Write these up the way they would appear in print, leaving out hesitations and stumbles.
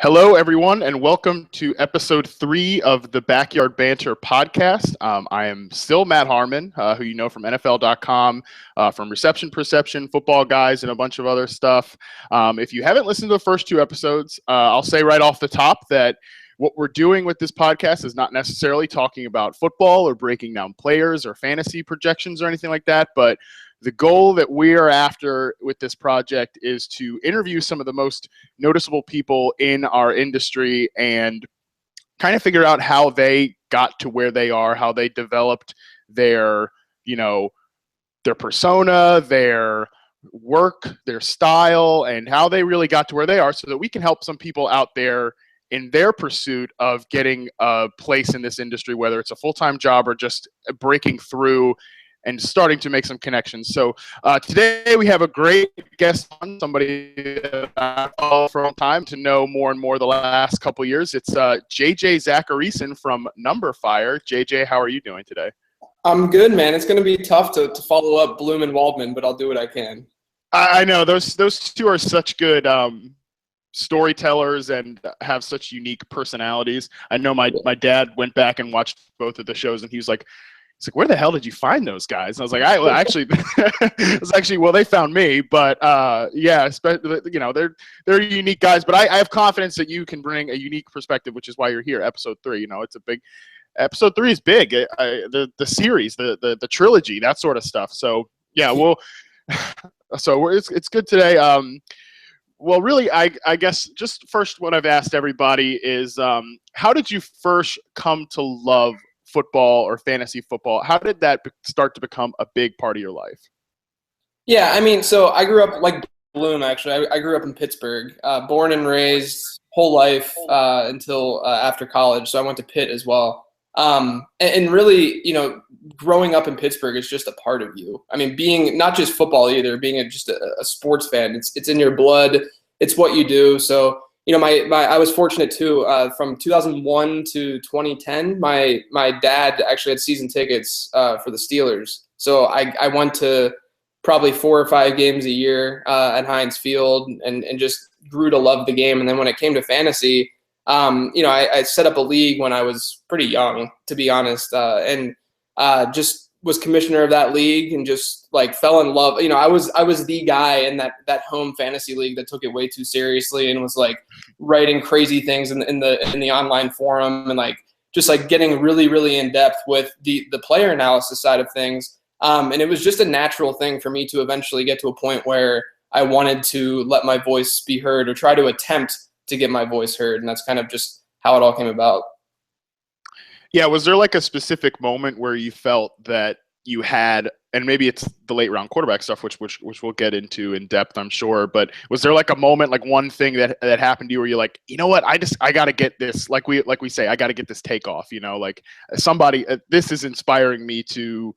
Hello, everyone, and welcome to episode 3 of the Backyard Banter podcast. I am still Matt Harmon, who you know from NFL.com, from Reception Perception, Football Guys, and a bunch of other stuff. If you haven't listened to the first 2 episodes, I'll say right off the top that what we're doing with this podcast is not necessarily talking about football or breaking down players or fantasy projections or anything like that, but the goal that we are after with this project is to interview some of the most noticeable people in our industry and kind of figure out how they got to where they are, how they developed their persona, their work, their style, and how they really got to where they are so that we can help some people out there in their pursuit of getting a place in this industry, whether it's a full-time job or just breaking through and starting to make some connections. So today we have a great guest on, somebody that I've followed for a long time to know more and more the last couple of years. It's JJ Zachariason from Number Fire. JJ, how are you doing today? I'm good, man. It's going to be tough to follow up Bloom and Waldman, but I'll do what I can. I know those two are such good storytellers and have such unique personalities. I know my dad went back and watched both of the shows, and he was like, where the hell did you find those guys? And I was like, they found me. But yeah, they're unique guys. But I have confidence that you can bring a unique perspective, which is why you're here. Episode 3, it's a big. Episode 3 is big. The series, the trilogy, that sort of stuff. So yeah, it's good today. Well, really, I guess just first, what I've asked everybody is, how did you first come to love football or fantasy football? How did that start to become a big part of your life? Yeah, I mean, so I grew up like Bloom, actually. I grew up in Pittsburgh, born and raised, whole life until after college. So I went to Pitt as well. And really, growing up in Pittsburgh is just a part of you. I mean, being not just football either, being just a sports fan, it's in your blood. It's what you do. So I was fortunate too. From 2001 to 2010, my dad actually had season tickets for the Steelers. So I went to probably 4 or 5 games a year at Heinz Field and just grew to love the game. And then when it came to fantasy, I set up a league when I was pretty young, to be honest, and just was commissioner of that league and just like fell in love. I was the guy in that home fantasy league that took it way too seriously and was like writing crazy things in the online forum and like just like getting really, really in depth with the player analysis side of things. And it was just a natural thing for me to eventually get to a point where I wanted to let my voice be heard or try to attempt to get my voice heard. And that's kind of just how it all came about. Yeah. Was there like a specific moment where you felt that you had, and maybe it's the late round quarterback stuff, which we'll get into in depth, I'm sure, but was there like a moment, like one thing that happened to you where you're like, you know what, I got to get this, like we say, I got to get this takeoff, like somebody, this is inspiring me to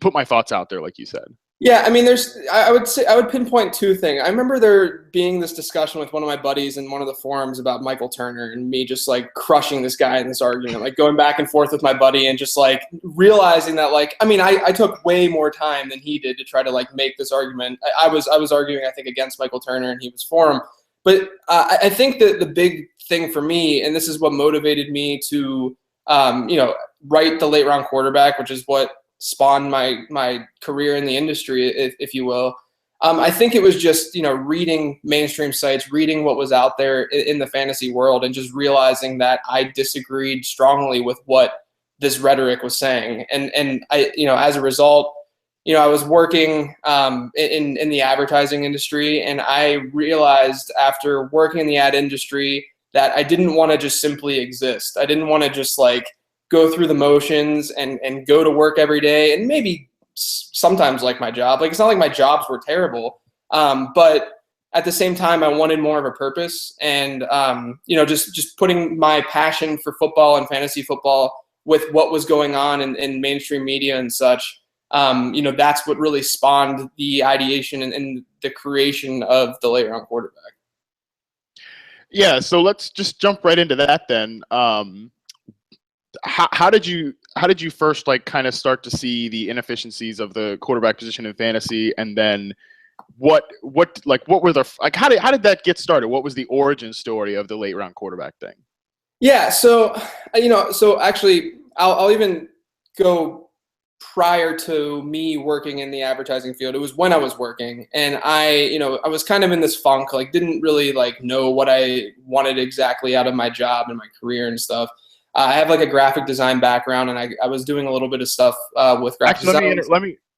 put my thoughts out there, like you said. Yeah, I mean, I would pinpoint 2 things. I remember there being this discussion with one of my buddies in one of the forums about Michael Turner and me just like crushing this guy in this argument, like going back and forth with my buddy and just like realizing that, like, I mean, I took way more time than he did to try to like make this argument. I was arguing, I think, against Michael Turner and he was for him. But I think that the big thing for me, and this is what motivated me to, write the late round quarterback, which is what spawned my career in the industry, if you will. I think it was just, reading mainstream sites, reading what was out there in the fantasy world and just realizing that I disagreed strongly with what this rhetoric was saying. And I, as a result, I was working in the advertising industry, and I realized after working in the ad industry that I didn't want to just simply exist. I didn't want to just like go through the motions and go to work every day and maybe sometimes like my job. Like, it's not like my jobs were terrible, but at the same time, I wanted more of a purpose and, just putting my passion for football and fantasy football with what was going on in mainstream media and such. That's what really spawned the ideation and the creation of the late round quarterback. Yeah. So let's just jump right into that then. How did you first like kind of start to see the inefficiencies of the quarterback position in fantasy, and then what were the like how did that get started? What was the origin story of the late round quarterback thing? Yeah, so so actually, I'll even go prior to me working in the advertising field. It was when I was working, and I was kind of in this funk, like didn't really like know what I wanted exactly out of my job and my career and stuff. I have like a graphic design background, and I was doing a little bit of stuff with graphic design.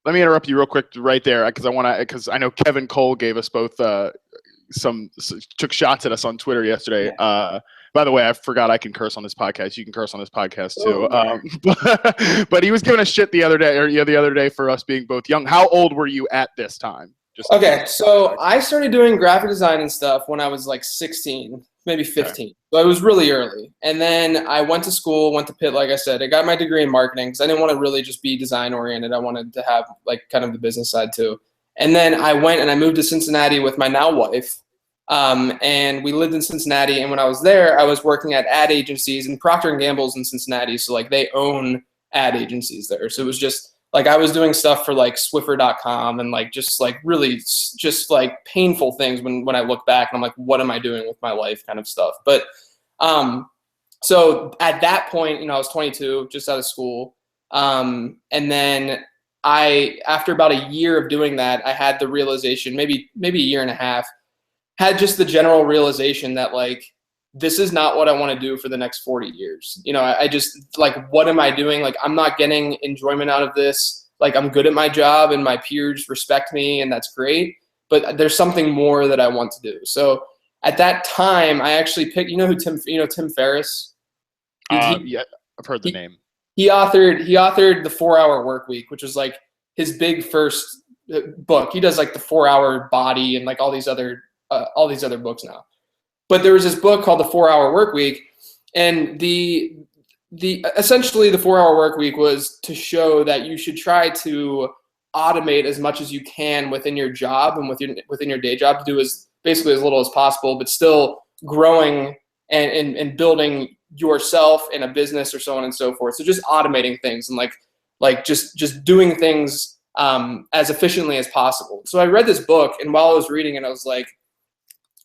Let me interrupt you real quick right there because I know Kevin Cole gave us both took shots at us on Twitter yesterday. Yeah. By the way, I forgot I can curse on this podcast. You can curse on this podcast too. Oh, But he was giving us shit the other day for us being both young. How old were you at this time? Okay, so I started doing graphic design and stuff when I was like 16, maybe 15. Okay. So I was really early. And then I went to school, went to Pitt, like I said. I got my degree in marketing because I didn't want to really just be design oriented. I wanted to have like kind of the business side too. And then I went and I moved to Cincinnati with my now wife. And we lived in Cincinnati. And when I was there, I was working at ad agencies, and Procter & Gamble's in Cincinnati. So like they own ad agencies there. So it was just like I was doing stuff for like Swiffer.com and like just like really just like painful things when I look back and I'm like, what am I doing with my life kind of stuff. But so at that point, I was 22, just out of school. And then after about a year of doing that, I had the realization, maybe a year and a half, had just the general realization that like, this is not what I want to do for the next 40 years. I just like, what am I doing? Like, I'm not getting enjoyment out of this. Like, I'm good at my job and my peers respect me and that's great, but there's something more that I want to do. So at that time, I actually picked, who Tim Ferriss? Yeah, I've heard the name. He authored the 4-Hour Workweek, which was like his big first book. He does like the 4-Hour Body and like all these other books now. But there was this book called The 4-Hour Workweek, and the essentially the 4-Hour Workweek was to show that you should try to automate as much as you can within your job and within your day job, to do basically as little as possible, but still growing and building yourself in a business or so on and so forth. So just automating things and like just doing things as efficiently as possible. So I read this book, and while I was reading it, I was like,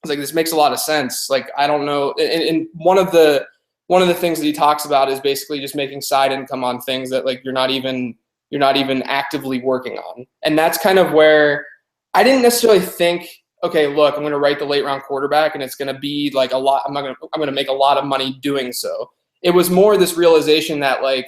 this makes a lot of sense. Like, I don't know. And one of the things that he talks about is basically just making side income on things that like you're not even actively working on. And that's kind of where I didn't necessarily think, okay, look, I'm going to write the late round quarterback and it's going to be like a lot. I'm going to make a lot of money doing so. It was more this realization that like,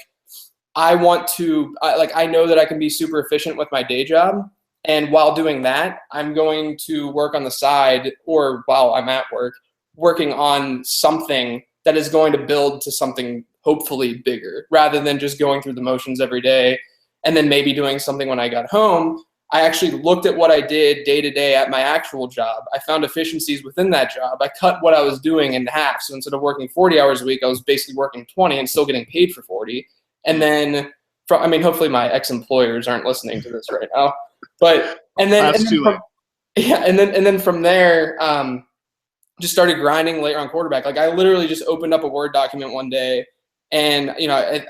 I know that I can be super efficient with my day job. And while doing that, I'm going to work on the side, or while I'm at work, working on something that is going to build to something hopefully bigger, rather than just going through the motions every day and then maybe doing something when I got home. I actually looked at what I did day to day at my actual job. I found efficiencies within that job. I cut what I was doing in half. So instead of working 40 hours a week, I was basically working 20 and still getting paid for 40. And then, hopefully my ex-employers aren't listening to this right now. And then from there, just started grinding late round quarterback. Like, I literally just opened up a Word document one day, and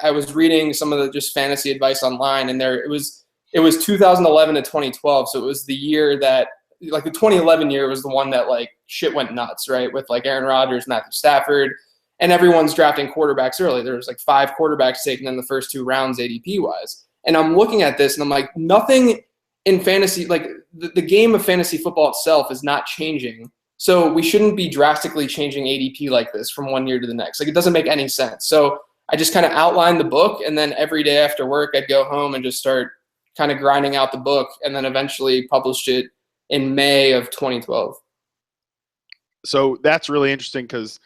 I was reading some of the just fantasy advice online, and it was 2011 to 2012. So it was the year that, like, the 2011 year was the one that like shit went nuts, right? With like Aaron Rodgers, Matthew Stafford, and everyone's drafting quarterbacks early. There was like 5 quarterbacks taken in the first 2 rounds ADP wise. And I'm looking at this and I'm like, nothing in fantasy, like the game of fantasy football itself is not changing. So we shouldn't be drastically changing ADP like this from one year to the next. Like, it doesn't make any sense. So I just kind of outlined the book, and then every day after work, I'd go home and just start kind of grinding out the book, and then eventually published it in May of 2012. So that's really interesting because,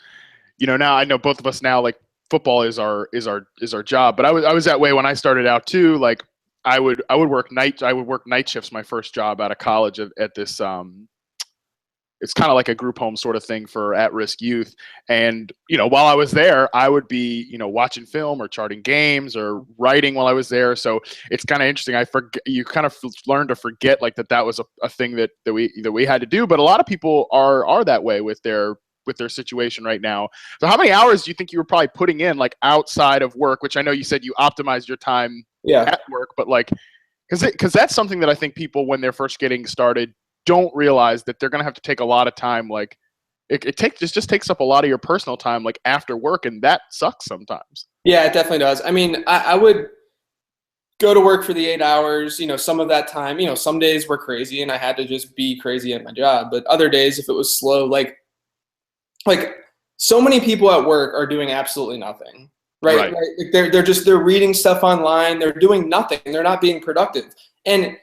now I know both of us now, like, football is our job, but I was that way when I started out too. Like, I would work night shifts my first job out of college at this it's kind of like a group home sort of thing for at-risk youth. And, while I was there, I would be, watching film or charting games or writing while I was there. So it's kind of interesting. You kind of learn to forget like that was a thing that we had to do. But a lot of people are that way with their situation right now. So how many hours do you think you were probably putting in like outside of work, which I know you said you optimized your time at work, but like, because that's something that I think people, when they're first getting started, don't realize that they're going to have to take a lot of time. Like it just takes up a lot of your personal time, like after work. And that sucks sometimes. Yeah, it definitely does. I mean, I would go to work for the 8 hours, some of that time, some days were crazy and I had to just be crazy at my job. But other days, if it was slow, like so many people at work are doing absolutely nothing, right? Like they're reading stuff online. They're doing nothing. They're not being productive. And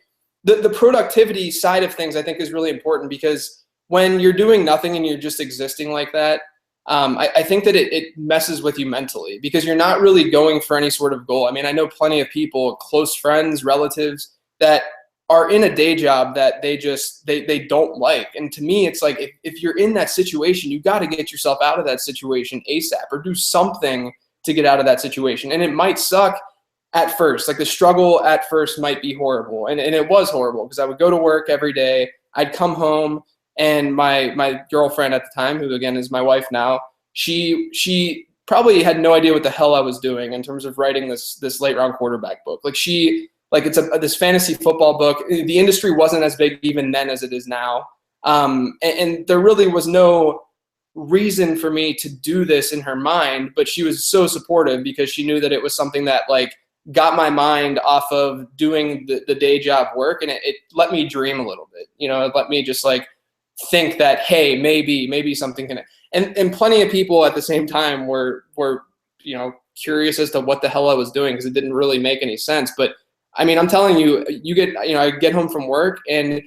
the productivity side of things, I think, is really important, because when you're doing nothing and you're just existing like that, I think that it messes with you mentally, because you're not really going for any sort of goal. I mean, I know plenty of people, close friends, relatives, that are in a day job that they don't like. And to me, it's like, if you're in that situation, you got to get yourself out of that situation ASAP, or do something to get out of that situation. And it might suck at first. Like the struggle at first might be horrible. And it was horrible, because I would go to work every day. I'd come home, and my girlfriend at the time, who again is my wife now, she probably had no idea what the hell I was doing in terms of writing this late round quarterback book. Like it's this fantasy football book. The industry wasn't as big even then as it is now. And there really was no reason for me to do this in her mind, but she was so supportive, because she knew that it was something that like got my mind off of doing the day job work. And it let me dream a little bit, it let me just like think that, hey, maybe something can, and plenty of people at the same time were curious as to what the hell I was doing, because it didn't really make any sense. But I mean, I'm telling you, I get home from work, and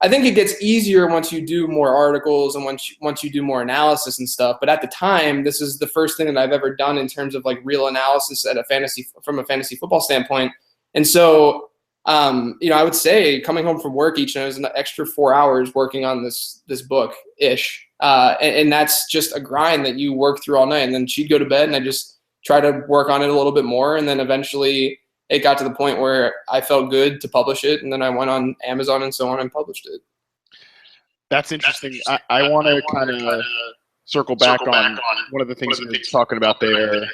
I think it gets easier once you do more articles and once you do more analysis and stuff. But at the time, this is the first thing that I've ever done in terms of like real analysis from a fantasy football standpoint. And so, I would say coming home from work each night was an extra 4 hours working on this book ish. And that's just a grind that you work through all night. And then she'd go to bed, and I just try to work on it a little bit more. And then eventually it got to the point where I felt good to publish it. And then I went on Amazon and so on and published it. That's interesting. I want to kind of circle back on one of the things you were talking about there.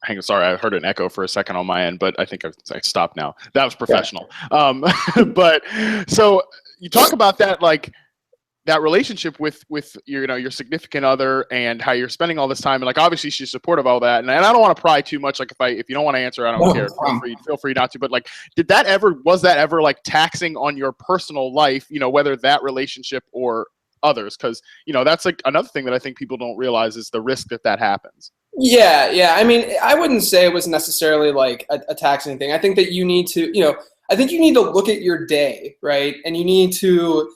Hang on, sorry, I heard an echo for a second on my end, but I think I stopped now. That was professional. Yeah. But so you talk about that, like that relationship with your significant other, and how you're spending all this time, and like obviously she's supportive of all that. And I don't want to pry too much. Like if you don't want to answer, I don't care. Feel free not to. But like, was that ever like taxing on your personal life? Whether that relationship or others, because that's like another thing that I think people don't realize is the risk that happens. Yeah. I mean, I wouldn't say it was necessarily like a taxing thing. I think that you need to, I think you need to look at your day, right? And you need to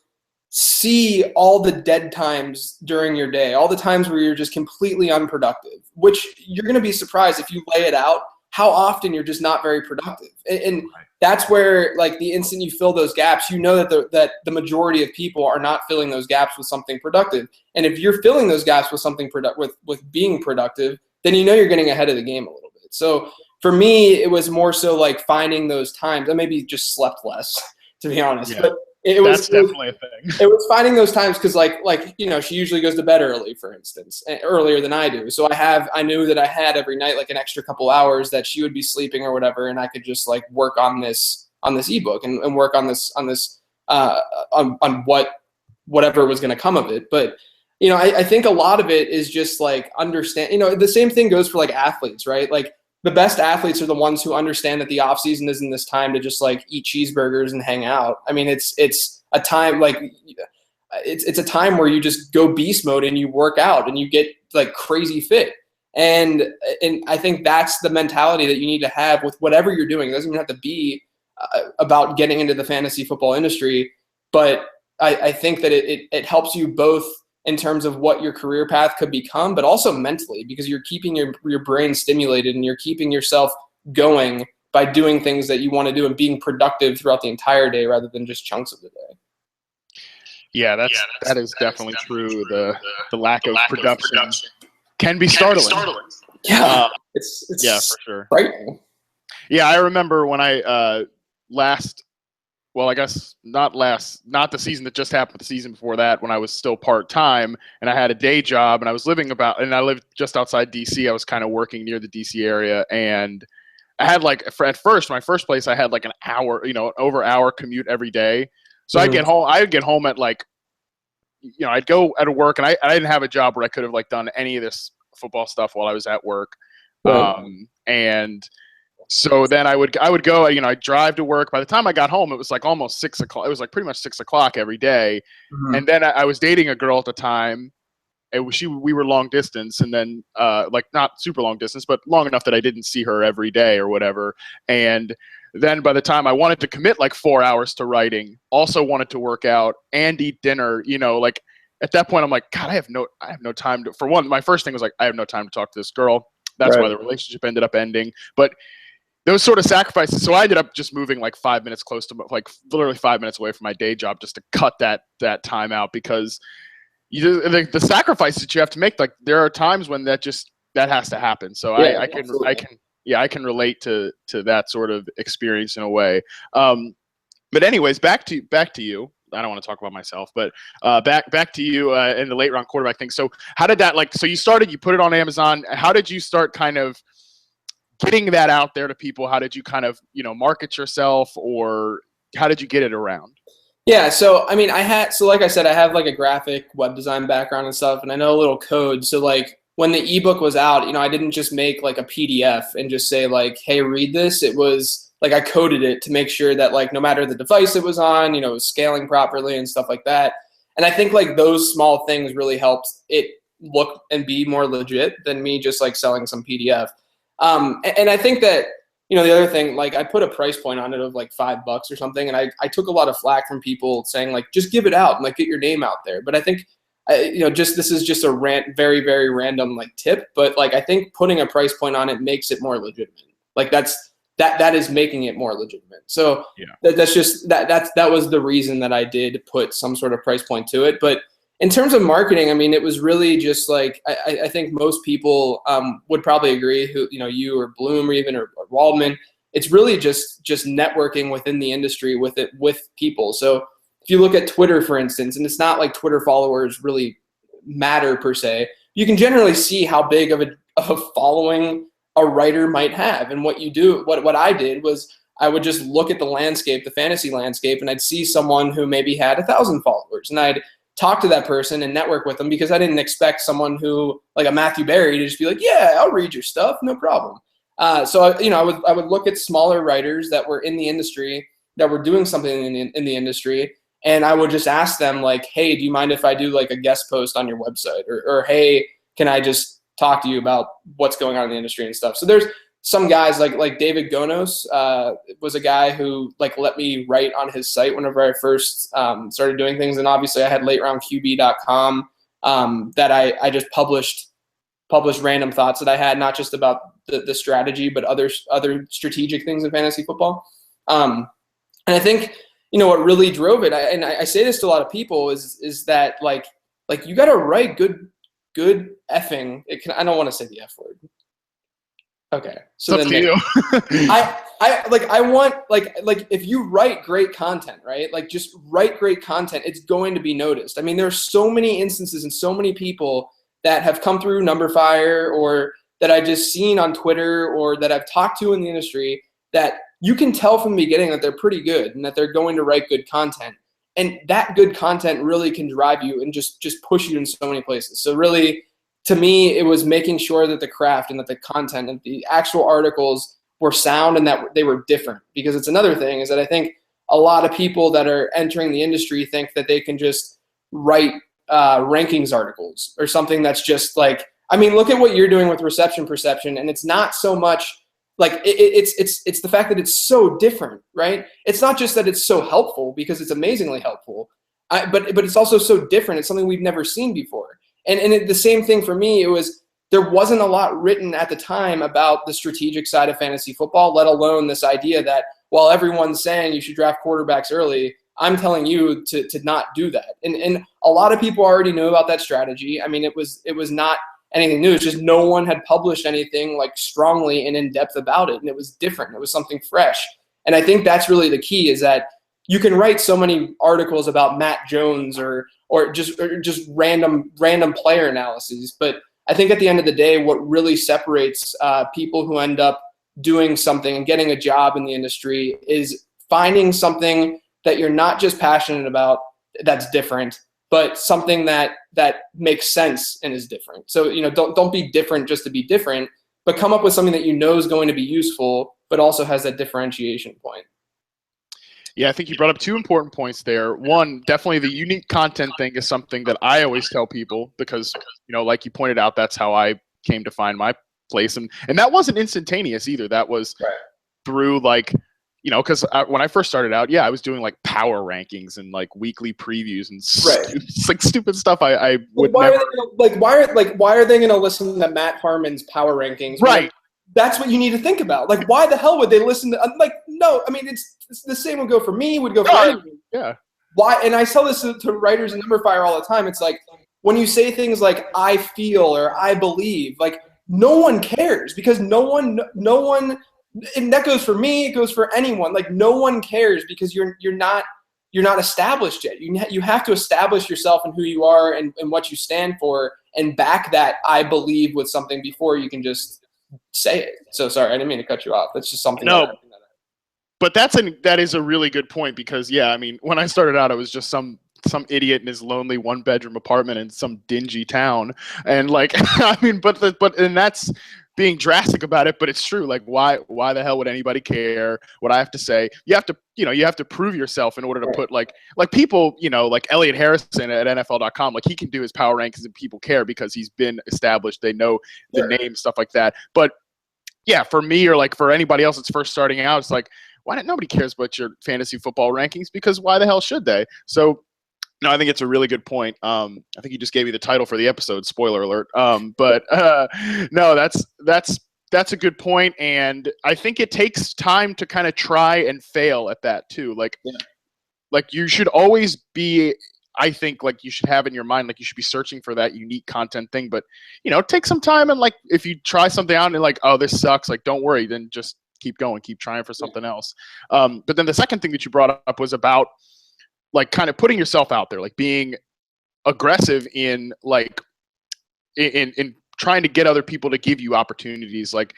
see all the dead times during your day, all the times where you're just completely unproductive, which you're going to be surprised if you lay it out, how often you're just not very productive. And that's where, like, the instant you fill those gaps, that the majority of people are not filling those gaps with something productive. And if you're filling those gaps with something with being productive, then you're getting ahead of the game a little bit. So for me, it was more so like finding those times. I maybe just slept less, to be honest. Yeah. But that's definitely a thing. It was finding those times, because she usually goes to bed early, for instance, earlier than I do. So I knew that I had every night like an extra couple hours that she would be sleeping or whatever, and I could just like work on this ebook and work on whatever was going to come of it. But I think a lot of it is just like understand. The same thing goes for like athletes, right? Like the best athletes are the ones who understand that the off season isn't this time to just like eat cheeseburgers and hang out. I mean, it's a time like it's a time where you just go beast mode and you work out and you get like crazy fit. And I think that's the mentality that you need to have with whatever you're doing. It doesn't even have to be about getting into the fantasy football industry, but I think that it helps you both in terms of what your career path could become, but also mentally, because you're keeping your brain stimulated and you're keeping yourself going by doing things that you want to do and being productive throughout the entire day rather than just chunks of the day. Yeah, that is definitely true. The lack of production can be startling. Yeah, it's for sure. Frightening. Yeah, I remember when I I guess not the season that just happened, but the season before that, when I was still part-time and I had a day job and I lived just outside DC. I was kind of working near the DC area, and I had like at first, my first place, I had like an hour, an over hour commute every day. So I'd get home at like, I'd go out of work, and I didn't have a job where I could have like done any of this football stuff while I was at work. Right. And so then I would go, I'd drive to work. By the time I got home, it was like almost 6 o'clock. It was like pretty much 6 o'clock every day. Mm-hmm. And then I was dating a girl at the time. We were long distance, and then like not super long distance, but long enough that I didn't see her every day or whatever. And then by the time I wanted to commit like 4 hours to writing, also wanted to work out and eat dinner, like at that point I'm like, God, I have no time to, for one, my first thing was like, I have no time to talk to this girl. That's Right. why the relationship ended up ending. But those sort of sacrifices. So I ended up just moving like 5 minutes close to, like literally 5 minutes away from my day job just to cut that time out, because the sacrifices that you have to make, like there are times when that has to happen. So I can relate to that sort of experience in a way. But anyways, back to you. I don't want to talk about myself, but back to you in the late round quarterback thing. So how did that, like, so you put it on Amazon. How did you start kind of getting that out there to people? How did you kind of, market yourself, or how did you get it around? Yeah, so I mean, like I said, I have like a graphic web design background and stuff, and I know a little code. So like when the ebook was out, I didn't just make like a PDF and just say like, hey, read this. It was like I coded it to make sure that like no matter the device it was on, it was scaling properly and stuff like that. And I think like those small things really helped it look and be more legit than me just like selling some PDF. And I think that, the other thing, like I put a price point on it of like $5 or something. And I took a lot of flack from people saying like, just give it out and like get your name out there. But I think, this is just a very, very random like tip. But like, I think putting a price point on it makes it more legitimate. Like that is making it more legitimate. So yeah. That's just, that was the reason that I did put some sort of price point to it. But in terms of marketing, I mean, it was really just like, I think most people would probably agree, who, you or Bloom or even or Waldman, it's really just networking within the industry with people. So if you look at Twitter, for instance, and it's not like Twitter followers really matter per se, you can generally see how big of a following a writer might have. And what I did was I would just look at the landscape, the fantasy landscape, and I'd see someone who maybe had 1,000 followers, and I'd talk to that person and network with them, because I didn't expect someone who, like a Matthew Berry, to just be like, yeah, I'll read your stuff, no problem. So I would look at smaller writers that were in the industry, that were doing something in the industry, and I would just ask them like, hey, do you mind if I do like a guest post on your website, or hey, can I just talk to you about what's going on in the industry and stuff. So there's some guys like David Gonos was a guy who like let me write on his site whenever I first started doing things. And obviously I had lateroundqb.com that I just published random thoughts that I had, not just about the strategy, but other strategic things in fantasy football. And I think, what really drove it, and I say this to a lot of people, is that like you got to write good effing. I don't want to say the F word. Okay, so then you. I want like if you write great content, right? Like just write great content, it's going to be noticed. I mean, there are so many instances and so many people that have come through Numberfire, or that I just seen on Twitter, or that I've talked to in the industry, that you can tell from the beginning that they're pretty good and that they're going to write good content. And that good content really can drive you and just push you in so many places. So really, to me, it was making sure that the craft and that the content and the actual articles were sound and that they were different. Because it's another thing, is that I think a lot of people that are entering the industry think that they can just write rankings articles or something that's just like, I mean, look at what you're doing with reception perception, and it's not so much like it's the fact that it's so different, right? It's not just that it's so helpful, because it's amazingly helpful, but it's also so different. It's something we've never seen before. And the same thing for me, there wasn't a lot written at the time about the strategic side of fantasy football, let alone this idea that while everyone's saying you should draft quarterbacks early, I'm telling you to not do that. And a lot of people already knew about that strategy. I mean, it was not anything new. It's just no one had published anything like strongly and in depth about it. And it was different. It was something fresh. And I think that's really the key, is that you can write so many articles about Matt Jones or just random player analyses. But I think at the end of the day, what really separates people who end up doing something and getting a job in the industry is finding something that you're not just passionate about that's different, but something that makes sense and is different. So, don't be different just to be different, but come up with something that is going to be useful, but also has that differentiation point. Yeah, I think you brought up two important points there. One, definitely the unique content thing is something that I always tell people because, like you pointed out, that's how I came to find my place. And that wasn't instantaneous either. That was through because when I first started out, I was doing like power rankings and like weekly previews and stupid stuff. I would why never. Why are they going to listen to Matt Harmon's power rankings? Right. That's what you need to think about. Like, why the hell would they listen to? No. I mean, it's the same would go for me. Would go for anyone. Yeah. Why? And I tell this to writers and number fire all the time. It's like when you say things like "I feel" or "I believe," like no one cares because no one. And that goes for me. It goes for anyone. Like no one cares because you're not established yet. You have to establish yourself and who you are and what you stand for, and back that "I believe" with something before you can just say it. So sorry, I didn't mean to cut you off. That's just something. No, but that is a really good point because I mean, when I started out, I was just some idiot in his lonely 1-bedroom apartment in some dingy town, and like I mean, but that's being drastic about it, but it's true. Like, why the hell would anybody care what I have to say? You have to prove yourself in order to put like people, like Elliot Harrison at NFL.com, like he can do his power rankings and people care because he's been established. They know the name, stuff like that. But for me or like for anybody else that's first starting out, it's like, nobody cares about your fantasy football rankings because why the hell should they? So no, I think it's a really good point. I think you just gave me the title for the episode. Spoiler alert. But no, that's a good point, and I think it takes time to kind of try and fail at that too. Like you should always be. I think like you should have in your mind like you should be searching for that unique content thing. But take some time and like if you try something out and like, oh, this sucks, like don't worry, then just keep going, keep trying for something else. But then the second thing that you brought up was about like kind of putting yourself out there, like being aggressive in like in trying to get other people to give you opportunities. Like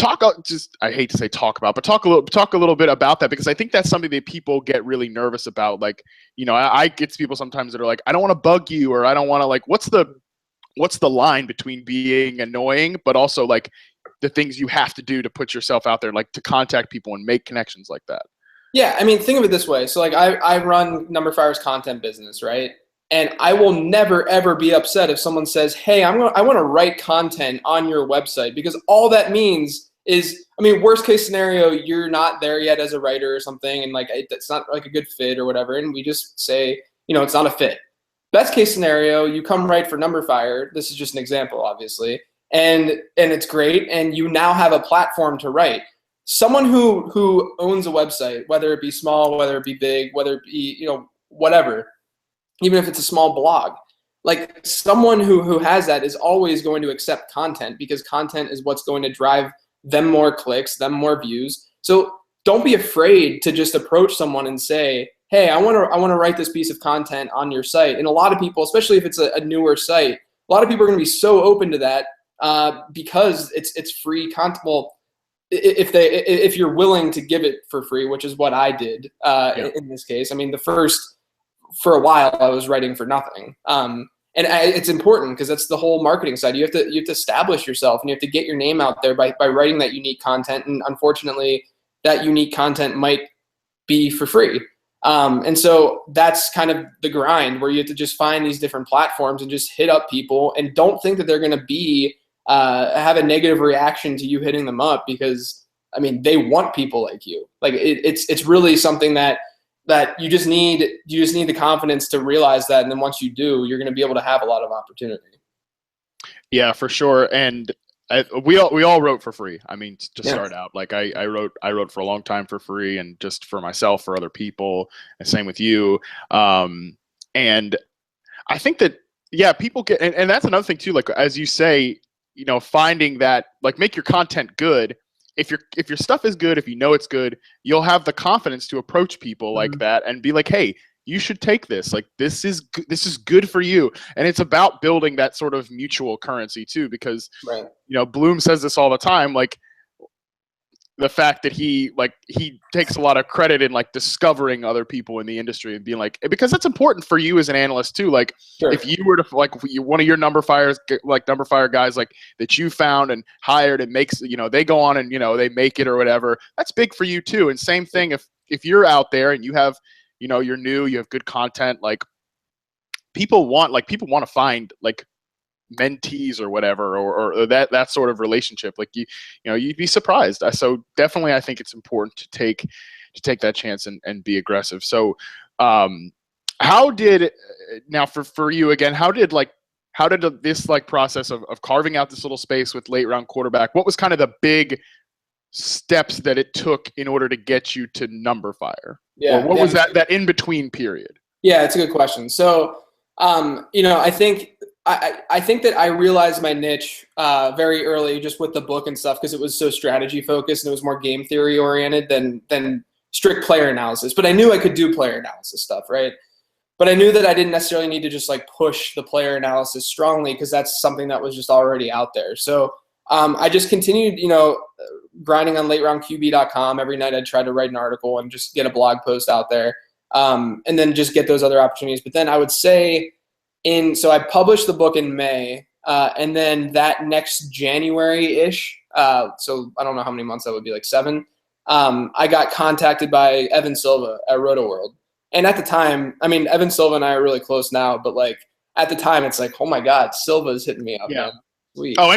I hate to say talk about, but talk a little bit about that because I think that's something that people get really nervous about. Like, I get to people sometimes that are like, I don't want to bug you, or I don't want to like, what's the line between being annoying, but also like the things you have to do to put yourself out there, like to contact people and make connections like that. Yeah, I mean, think of it this way. So, like, I run Number Fire's content business, right? And I will never, ever be upset if someone says, hey, I want to write content on your website, because all that means is, I mean, worst case scenario, you're not there yet as a writer or something, and, like, it's not, like, a good fit or whatever, and we just say, it's not a fit. Best case scenario, you come write for Number Fire. This is just an example, obviously, and it's great, and you now have a platform to write. Someone who owns a website, whether it be small, whether it be big, whether it be, whatever, even if it's a small blog, like someone who has that is always going to accept content, because content is what's going to drive them more clicks, them more views. So don't be afraid to just approach someone and say, hey, I want to write this piece of content on your site. And a lot of people, especially if it's a newer site, a lot of people are going to be so open to that because it's free content. Well, if you're willing to give it for free, which is what I did in this case. I mean, for a while I was writing for nothing. It's important because that's the whole marketing side. You have to establish yourself, and you have to get your name out there by writing that unique content. And unfortunately, that unique content might be for free. And so that's kind of the grind, where you have to just find these different platforms and just hit up people, and don't think that they're going to be have a negative reaction to you hitting them up, because I mean, they want people like you. Like it's really something that you just need the confidence to realize that, and then once you do, you're going to be able to have a lot of opportunity. Yeah, for sure. And we all wrote for free. I mean, to start out, like I wrote for a long time for free, and just for myself, for other people, and same with you. And I think that people get, and that's another thing too. Like as you say, finding that, like, make your content good. If your stuff is good, if it's good, you'll have the confidence to approach people like that and be like, hey, you should take this. Like, this is good for you. And it's about building that sort of mutual currency too, because, Bloom says this all the time. Like, the fact that he takes a lot of credit in like discovering other people in the industry and being like, because that's important for you as an analyst too. Like Sure. if you were to like one of your number fire guys like that you found and hired and makes, they go on and, they make it or whatever, that's big for you too. And same thing if you're out there and you have, you're new, you have good content, like people want to find like mentees or whatever, or that sort of relationship. Like you'd be surprised. So definitely I think it's important to take that chance and be aggressive. So how did now for you again, how did this like process of carving out this little space with late round quarterback, what was kind of the big steps that it took in order to get you to number fire? Yeah. Or what was that in between period? Yeah, it's a good question. So I think that I realized my niche very early just with the book and stuff, because it was so strategy focused and it was more game theory oriented than strict player analysis. But I knew I could do player analysis stuff, right? But I knew that I didn't necessarily need to just like push the player analysis strongly, because that's something that was just already out there. So I just continued, grinding on lateroundqb.com. Every night I'd try to write an article and just get a blog post out there, and then just get those other opportunities. But then I would say so I published the book in May, and then that next January-ish, so I don't know how many months that would be, like 7, I got contacted by Evan Silva at RotoWorld. And at the time, I mean, Evan Silva and I are really close now, but like at the time it's like, oh my God, Silva's hitting me up, man. Sweet. Oh,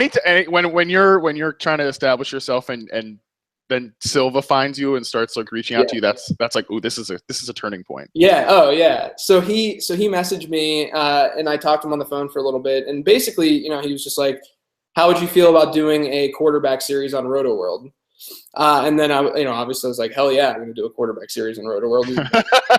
when you're trying to establish yourself and then Silva finds you and starts like reaching out to you, that's like, ooh, this is a turning point. Yeah. Oh yeah. So he messaged me, and I talked to him on the phone for a little bit, and basically, he was just like, how would you feel about doing a quarterback series on RotoWorld? And then obviously I was like, hell yeah, I'm going to do a quarterback series on RotoWorld.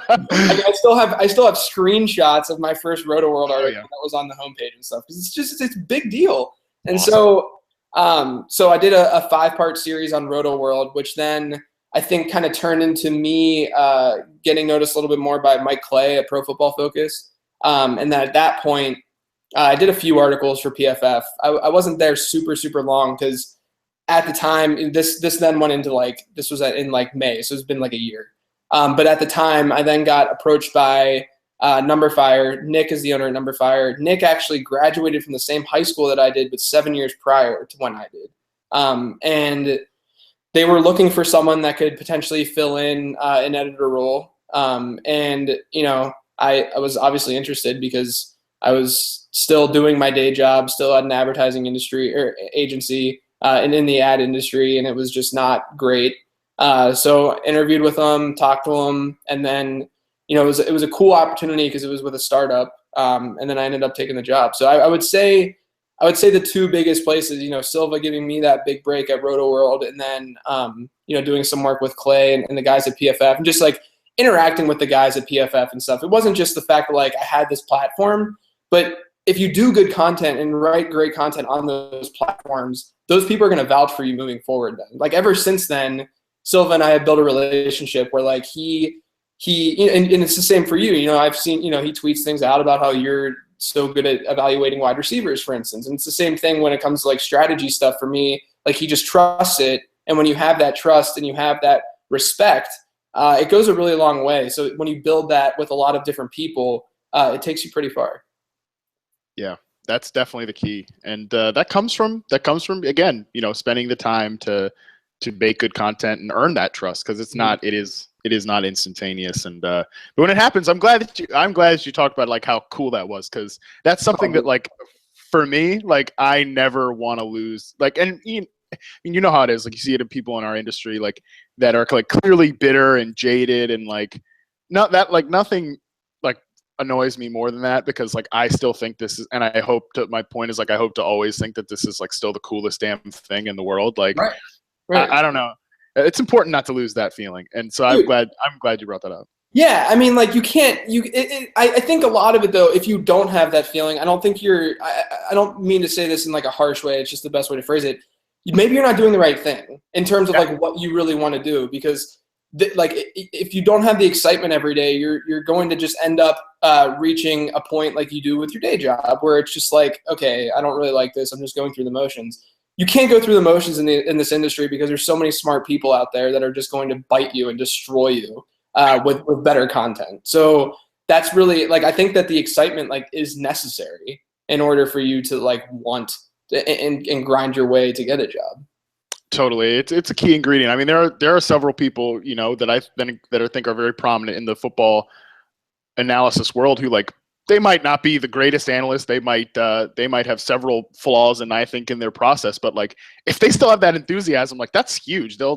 I still have screenshots of my first RotoWorld article that was on the homepage and stuff, because it's a big deal. And awesome. So I did a 5-part series on RotoWorld, which then I think kind of turned into me getting noticed a little bit more by Mike Clay at Pro Football Focus. And then at that point, I did a few articles for PFF. I wasn't there super, super long, because at the time, this then went into this was in like May, so it's been like a year. But at the time, I then got approached by Number Fire. Nick is the owner of Number Fire. Nick actually graduated from the same high school that I did, but 7 years prior to when I did. And they were looking for someone that could potentially fill in an editor role. And I was obviously interested, because I was still doing my day job, still at an advertising industry or agency, and in the ad industry, and it was just not great. So interviewed with them, talked to them, and then it was a cool opportunity because it was with a startup, and then I ended up taking the job. So I would say the two biggest places, Silva giving me that big break at RotoWorld, and then doing some work with Clay and the guys at PFF, and just like interacting with the guys at PFF and stuff. It wasn't just the fact that like I had this platform, but if you do good content and write great content on those platforms, those people are going to vouch for you moving forward. Then, like ever since then, Silva and I have built a relationship where like he and it's the same for you. I've seen, he tweets things out about how you're so good at evaluating wide receivers, for instance. And it's the same thing when it comes to like strategy stuff for me. Like he just trusts it. And when you have that trust and you have that respect, it goes a really long way. So when you build that with a lot of different people, it takes you pretty far. Yeah, that's definitely the key. And that comes from again, spending the time to make good content and earn that trust, because it's not, it is not instantaneous. And but when it happens, I'm glad that you talked about like how cool that was, because that's something that like for me, like I never want to lose. Like, and you know how it is. Like you see it in people in our industry, like that are like clearly bitter and jaded, and like nothing like annoys me more than that, because like I still think this is, and my point is like I hope to always think that this is like still the coolest damn thing in the world. Like right. I don't know. It's important not to lose that feeling, and so I'm glad you brought that up. Yeah, I mean, like you can't. I think a lot of it though, if you don't have that feeling, I don't think you're. I don't mean to say this in like a harsh way. It's just the best way to phrase it. Maybe you're not doing the right thing in terms of like what you really want to do, because like if you don't have the excitement every day, you're going to just end up reaching a point like you do with your day job, where it's just like, okay, I don't really like this. I'm just going through the motions. you can't go through the motions in this industry because there's so many smart people out there that are just going to bite you and destroy you with better content. So that's really like, I think that the excitement like is necessary in order for you to like want and grind your way to get a job. Totally, it's a key ingredient. I mean, there are several people that I think are very prominent in the football analysis world who like they might not be the greatest analysts. They might have several flaws, and I think in their process. But like if they still have that enthusiasm, like that's huge. They'll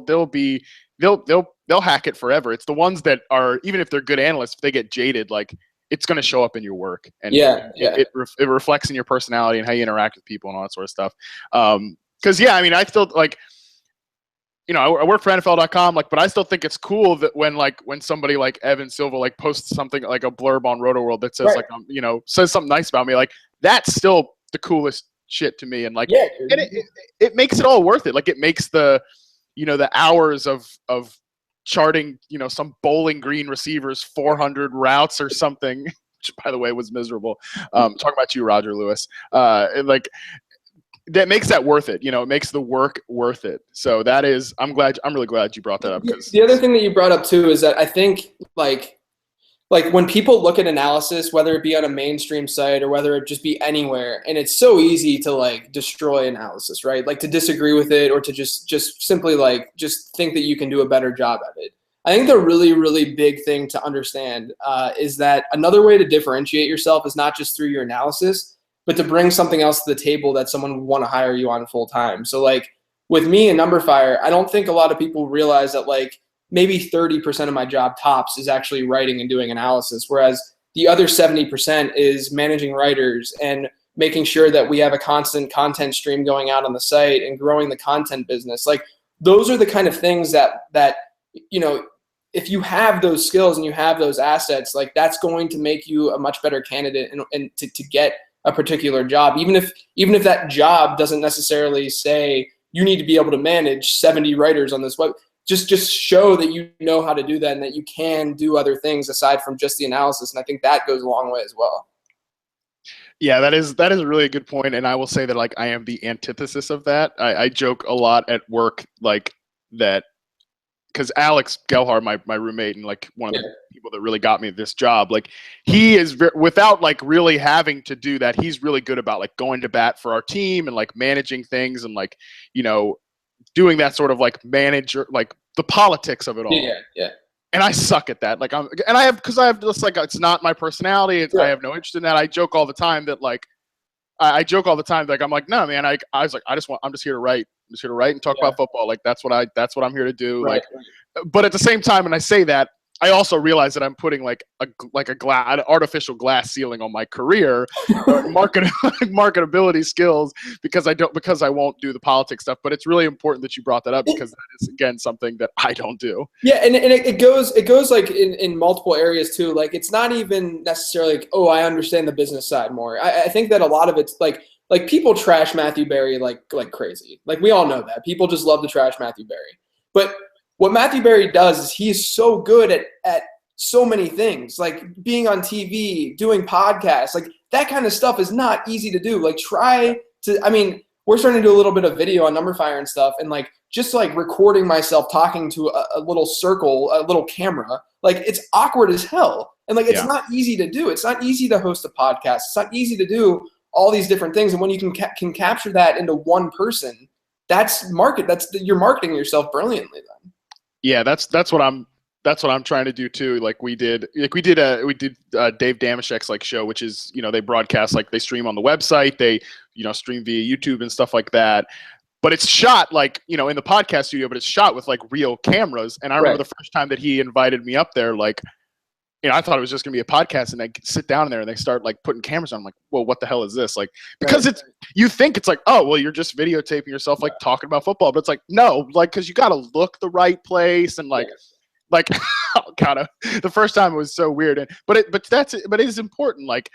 hack it forever. It's the ones that are, even if they're good analysts, if they get jaded, like it's going to show up in your work, and it reflects in your personality and how you interact with people and all that sort of stuff. Because I mean, I still like. I work for NFL.com, like, but I still think it's cool that when somebody like Evan Silva like posts something like a blurb on RotoWorld that says like says something nice about me, like that's still the coolest shit to me, and like and it makes it all worth it. Like it makes the the hours of charting some Bowling Green receivers 400 routes or something, which by the way was miserable. Talking about you, Roger Lewis, like. That makes that worth it. It makes the work worth it. So I'm really glad you brought that up. Because the other thing that you brought up too is that I think like when people look at analysis, whether it be on a mainstream site or whether it just be anywhere, and it's so easy to like destroy analysis, right? Like to disagree with it or to just simply like just think that you can do a better job at it. I think the really, really big thing to understand is that another way to differentiate yourself is not just through your analysis, but to bring something else to the table that someone would want to hire you on full time. So like with me and Numberfire, I don't think a lot of people realize that like maybe 30% of my job tops is actually writing and doing analysis, whereas the other 70% is managing writers and making sure that we have a constant content stream going out on the site and growing the content business. Like those are the kind of things that if you have those skills and you have those assets, like that's going to make you a much better candidate and to get a particular job, even if that job doesn't necessarily say you need to be able to manage 70 writers on this web. Just show that you know how to do that and that you can do other things aside from just the analysis. And I think that goes a long way as well. Yeah, that is really a good point. And I will say that like I am the antithesis of that. I joke a lot at work like that. Because Alex Gelhar, my roommate and like one of the people that really got me this job, like he is without like really having to do that, he's really good about like going to bat for our team and like managing things and like doing that sort of like manager, like the politics of it all. Yeah. And I suck at that. Like I have just like it's not my personality. I have no interest in that. I joke all the time that like I joke all the time like I'm like no man. I was like I'm just here to write. I'm just here to write and talk about football. Like that's what I'm here to do. Right. But at the same time, when I say that, I also realize that I'm putting like an artificial glass ceiling on my career, marketability skills because I won't do the politics stuff. But it's really important that you brought that up because that is again something that I don't do. Yeah, and it goes like in multiple areas too. Like it's not even necessarily like, oh, I understand the business side more. I think that a lot of it's like people trash Matthew Berry like crazy. Like we all know that. People just love to trash Matthew Berry. But what Matthew Berry does is he's so good at so many things, like being on TV, doing podcasts, like that kind of stuff is not easy to do. Like we're starting to do a little bit of video on Numberfire and stuff, and like just like recording myself talking to a little circle, a little camera, like it's awkward as hell. And like it's not easy to do. It's not easy to host a podcast. It's not easy to do all these different things. And when you can capture that into one person, you're marketing yourself brilliantly then. Yeah, that's what I'm trying to do too. Like we did Dave Damashek's like show, which is, they broadcast, like they stream on the website, they, stream via YouTube and stuff like that. But it's shot like, in the podcast studio, but it's shot with like real cameras. And I remember the first time that he invited me up there, like, I thought it was just gonna be a podcast, and I sit down in there and they start like putting cameras on. I'm like, well, what the hell is this? Like, because you think it's like, oh, well, you're just videotaping yourself, like talking about football, but it's like, no, like, because you got to look the right place and like kind of the first time it was so weird. But it is important. Like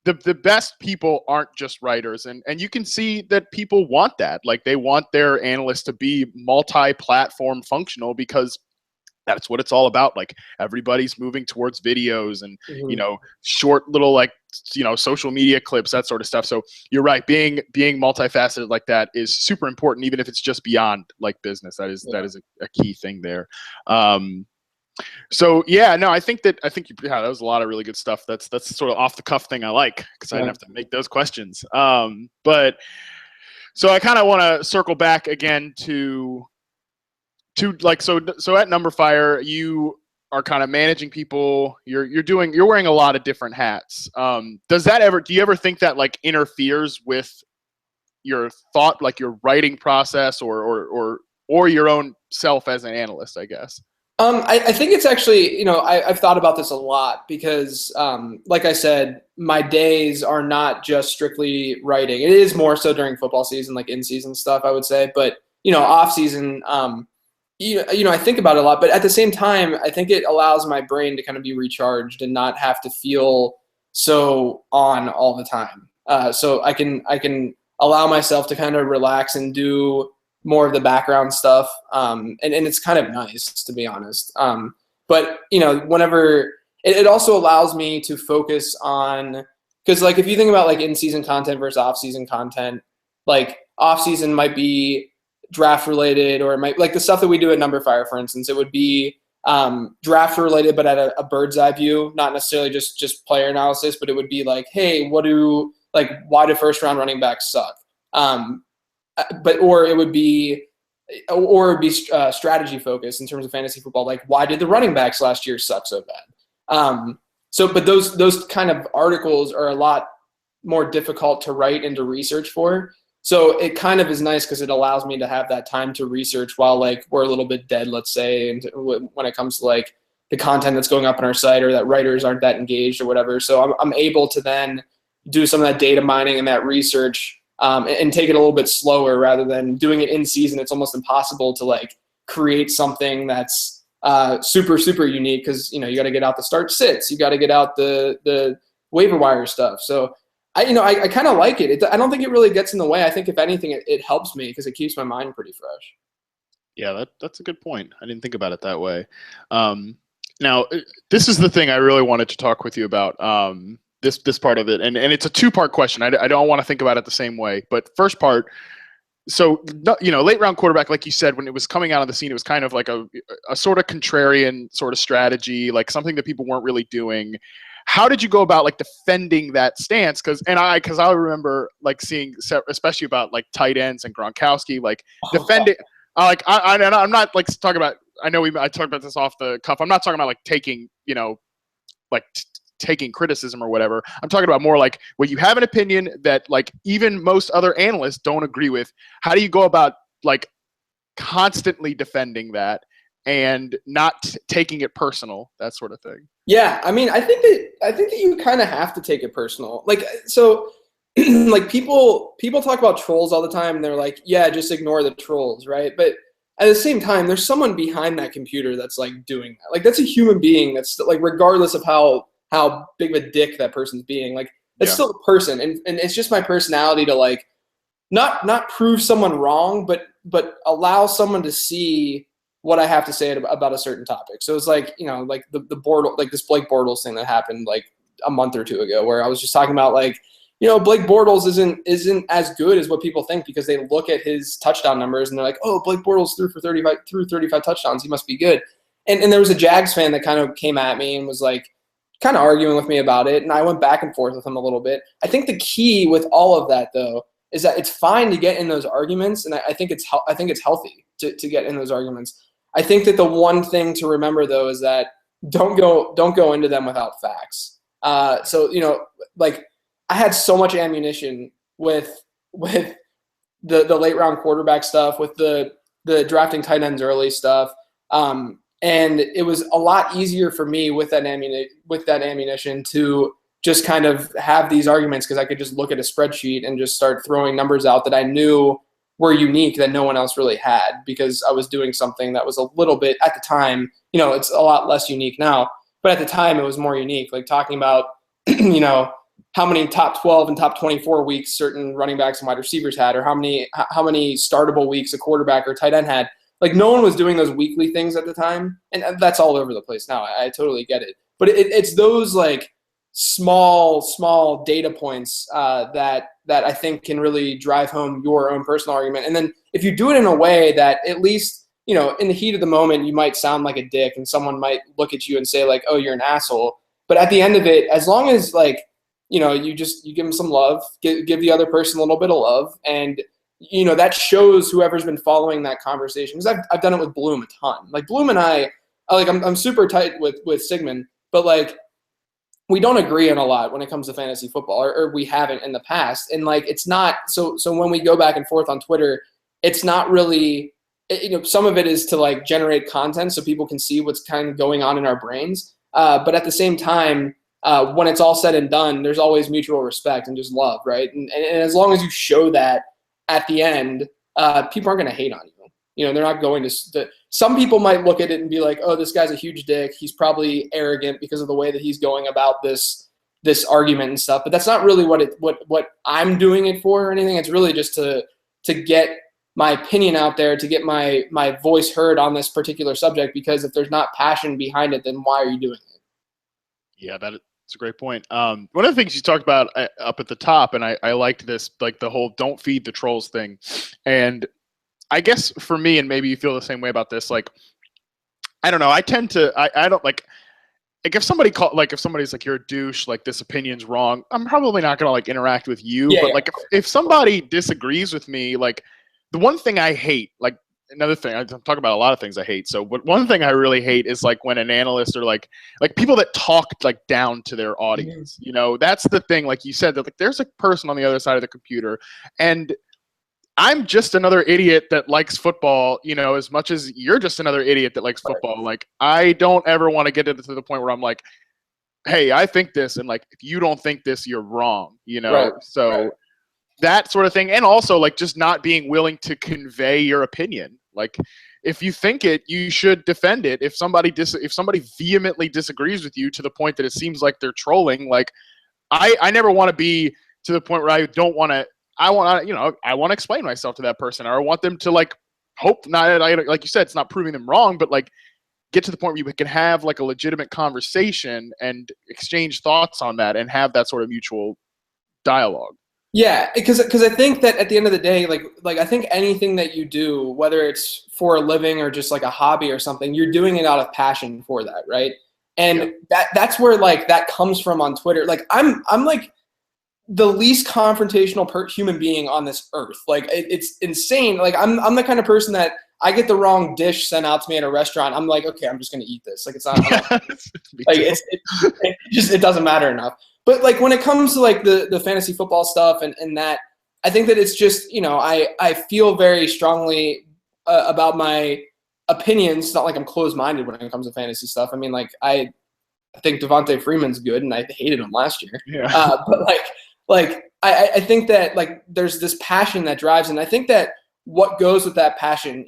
the best people aren't just writers, and you can see that people want that. Like they want their analysts to be multi-platform functional because that's what it's all about. Like everybody's moving towards videos and, short little like social media clips, that sort of stuff. So you're right. Being multifaceted like that is super important, even if it's just beyond like business. That is a key thing there. So yeah, no, I think that was a lot of really good stuff. That's sort of off the cuff thing I like, because I didn't have to make those questions. But so I kind of want to circle back again to like, so at Numberfire, you are kind of managing people. You're wearing a lot of different hats. Do you ever think that like interferes with your thought, like your writing process, or your own self as an analyst, I guess? I think it's actually, I've thought about this a lot because, like I said, my days are not just strictly writing. It is more so during football season, like in-season stuff, I would say. But, off-season, I think about it a lot. But at the same time, I think it allows my brain to kind of be recharged and not have to feel so on all the time. So I can allow myself to kind of relax and do more of the background stuff. And it's kind of nice, to be honest. But, whenever it also allows me to focus on, because like, if you think about like in-season content versus off-season content, like off-season might be draft related, or it might, like the stuff that we do at Numberfire, for instance, it would be draft related, but at a bird's eye view, not necessarily just player analysis, but it would be like, hey, why do first round running backs suck? Or it would be strategy focused in terms of fantasy football. Like, why did the running backs last year suck so bad? But those kind of articles are a lot more difficult to write and to research for. So it kind of is nice because it allows me to have that time to research while like we're a little bit dead, let's say, and when it comes to like the content that's going up on our site, or that writers aren't that engaged or whatever. So I'm able to then do some of that data mining and that research, and take it a little bit slower rather than doing it in season. It's almost impossible to like create something that's super, super unique, because you got to get out the start sits, you got to get out the waiver wire stuff. So I kind of like it. I don't think it really gets in the way. I think if anything, it helps me because it keeps my mind pretty fresh. Yeah, that's a good point. I didn't think about it that way. Now, this is the thing I really wanted to talk with you about. This part of it, and it's a two-part question. I don't want to think about it the same way. But first part, so late round quarterback, like you said, when it was coming out of the scene, it was kind of like a sort of contrarian sort of strategy, like something that people weren't really doing. How did you go about like defending that stance? Because I remember like seeing, especially about like tight ends and Gronkowski, like defending. I'm not like talking about. I talked about this off the cuff. I'm not talking about like taking taking criticism or whatever. I'm talking about more like when you have an opinion that like even most other analysts don't agree with. How do you go about like constantly defending that and not taking it personal, that sort of thing? Yeah, I mean, I think that you kind of have to take it personal. Like, so like people talk about trolls all the time, and they're like, yeah, just ignore the trolls, right? But at the same time, there's someone behind that computer that's like doing that. Like, that's a human being that's like, regardless of how big of a dick that person's being, like, it's still a person. And it's just my personality to like not prove someone wrong, but allow someone to see what I have to say about a certain topic. So it's like, like the Bortles, like this Blake Bortles thing that happened like a month or two ago, where I was just talking about like, Blake Bortles isn't as good as what people think, because they look at his touchdown numbers and they're like, oh, Blake Bortles threw 35 touchdowns, he must be good. And there was a Jags fan that kind of came at me and was like kind of arguing with me about it, and I went back and forth with him a little bit. I think the key with all of that, though, is that it's fine to get in those arguments, and I think it's healthy to get in those arguments. I think that the one thing to remember, though, is that don't go into them without facts. So like I had so much ammunition with the late round quarterback stuff, with the drafting tight ends early stuff, and it was a lot easier for me with that ammunition to just kind of have these arguments, because I could just look at a spreadsheet and just start throwing numbers out that I knew were unique that no one else really had, because I was doing something that was a little bit, at the time, it's a lot less unique now, but at the time it was more unique, like talking about, how many top 12 and top 24 weeks certain running backs and wide receivers had, or how many startable weeks a quarterback or tight end had. Like, no one was doing those weekly things at the time, and that's all over the place now. I totally get it. But it's those, like, small data points that I think can really drive home your own personal argument. And then if you do it in a way that at least, you know, in the heat of the moment, you might sound like a dick and someone might look at you and say like, oh, you're an asshole. But at the end of it, as long as like, you know, you give them some love, give the other person a little bit of love. And, you know, that shows whoever's been following that conversation. Because I've done it with Bloom a ton. Like Bloom and I'm super tight with Sigmund, but like, we don't agree on a lot when it comes to fantasy football, or we haven't in the past. And like, it's not so when we go back and forth on Twitter, it's not really, you know, some of it is to like generate content so people can see what's kind of going on in our brains. But at the same time, when it's all said and done, there's always mutual respect and just love, right? And as long as you show that at the end, people aren't going to hate on you. You know, they're not going to some people might look at it and be like, oh, this guy's a huge dick. He's probably arrogant because of the way that he's going about this argument and stuff. But that's not really what I'm doing it for or anything. It's really just to get my opinion out there, to get my voice heard on this particular subject, because if there's not passion behind it, then why are you doing it? Yeah, that's a great point. One of the things you talked about up at the top, and I liked this, like the whole don't feed the trolls thing. And I guess for me, and maybe you feel the same way about this, like, I don't know, I tend to, I don't like if somebody if somebody's like, you're a douche, like this opinion's wrong, I'm probably not going to like interact with you. Yeah, but like if somebody disagrees with me, like the one thing I hate, like another thing, I'm talking about a lot of things I hate. So one thing I really hate is like when an analyst or like people that talk like down to their audience, you know, that's the thing. Like you said, that like there's a person on the other side of the computer, and I'm just another idiot that likes football, you know, as much as you're just another idiot that likes football. Right. Like, I don't ever want to get into the point where I'm like, hey, I think this, and like, if you don't think this, you're wrong, you know? Right. So that sort of thing. And also like just not being willing to convey your opinion. Like, if you think it, you should defend it. If somebody vehemently disagrees with you to the point that it seems like they're trolling, like I never want to be to the point where I don't want to, I want to explain myself to that person, or I want them to like hope not, like you said, it's not proving them wrong, but like get to the point where you can have like a legitimate conversation and exchange thoughts on that and have that sort of mutual dialogue. Yeah, because I think that at the end of the day, like I think anything that you do, whether it's for a living or just like a hobby or something, you're doing it out of passion for that, right? And that's where like that comes from on Twitter. Like I'm like the least confrontational human being on this earth. Like it's insane. Like I'm the kind of person that I get the wrong dish sent out to me at a restaurant, I'm like, okay, I'm just gonna eat this. Like it's not like it doesn't matter enough. But like when it comes to like the fantasy football stuff and that, I think that it's just, you know, I feel very strongly about my opinions. It's not like I'm closed-minded when it comes to fantasy stuff. I mean, like I think Devontae Freeman's good, and I hated him last year. Yeah. But I think that like there's this passion that drives, and I think that what goes with that passion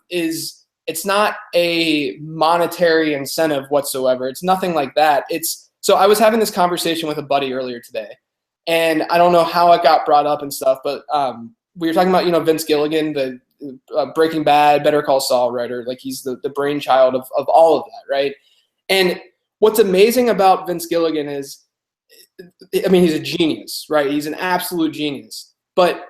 is it's not a monetary incentive whatsoever. It's nothing like that. So I was having this conversation with a buddy earlier today, and I don't know how it got brought up and stuff, but we were talking about, you know, Vince Gilligan, the Breaking Bad, Better Call Saul writer. Like he's the brainchild of all of that, right? And what's amazing about Vince Gilligan is, I mean, he's a genius, right? He's an absolute genius. But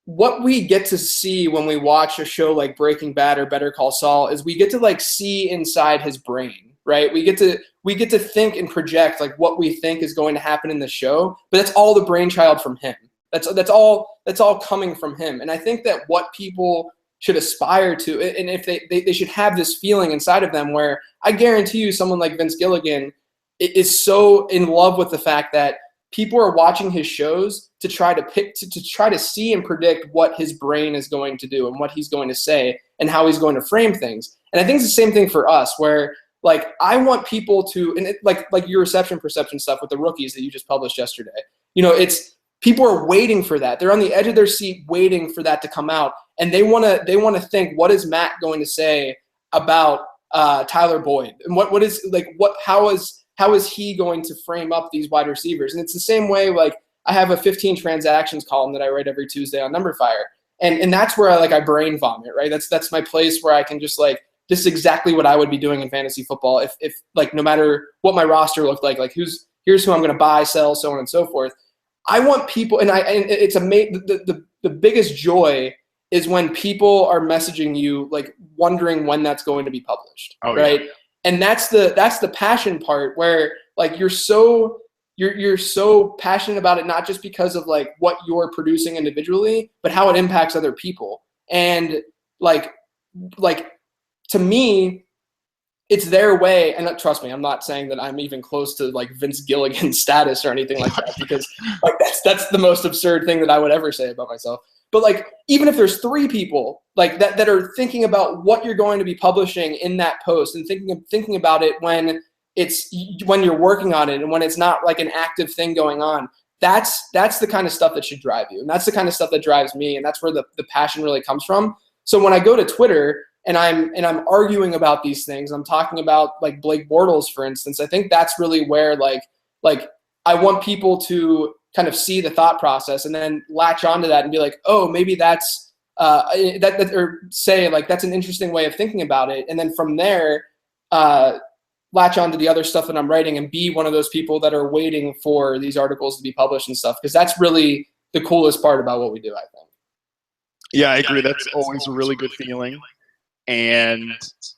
what we get to see when we watch a show like Breaking Bad or Better Call Saul is we get to like see inside his brain, right? We get to think and project like what we think is going to happen in the show, but that's all the brainchild from him. That's all coming from him. And I think that what people should aspire to, and if they should have this feeling inside of them where I guarantee you someone like Vince Gilligan is so in love with the fact that people are watching his shows to try to see and predict what his brain is going to do and what he's going to say and how he's going to frame things. And I think it's the same thing for us, where like I want people to, and like your reception perception stuff with the rookies that you just published yesterday. You know, it's people are waiting for that. They're on the edge of their seat waiting for that to come out, and they want to think, what is Matt going to say about Tyler Boyd, and how is he going to frame up these wide receivers? And it's the same way, like I have a 15 transactions column that I write every Tuesday on Number Fire. And that's where I brain vomit, right? That's my place where I can just like, this is exactly what I would be doing in fantasy football if like no matter what my roster looked like who's here's who I'm going to buy, sell, so on and so forth. I want people, and it's the biggest joy is when people are messaging you like wondering when that's going to be published, right? Yeah. And that's the passion part where like you're so passionate about it, not just because of like what you're producing individually, but how it impacts other people. And like to me, it's their way. And trust me, I'm not saying that I'm even close to like Vince Gilligan status or anything like that, because like that's the most absurd thing that I would ever say about myself. But like, even if there's 3 people like that are thinking about what you're going to be publishing in that post and thinking about it when you're working on it and when it's not like an active thing going on, that's the kind of stuff that should drive you. And that's the kind of stuff that drives me. And that's where the passion really comes from. So when I go to Twitter and I'm arguing about these things, I'm talking about like Blake Bortles, for instance, I think that's really where like I want people to kind of see the thought process and then latch onto that and be like, oh, maybe that's or say like that's an interesting way of thinking about it, and then from there latch onto the other stuff that I'm writing and be one of those people that are waiting for these articles to be published and stuff, because that's really the coolest part about what we do, I think. Yeah, I agree. That's always a really good feeling. And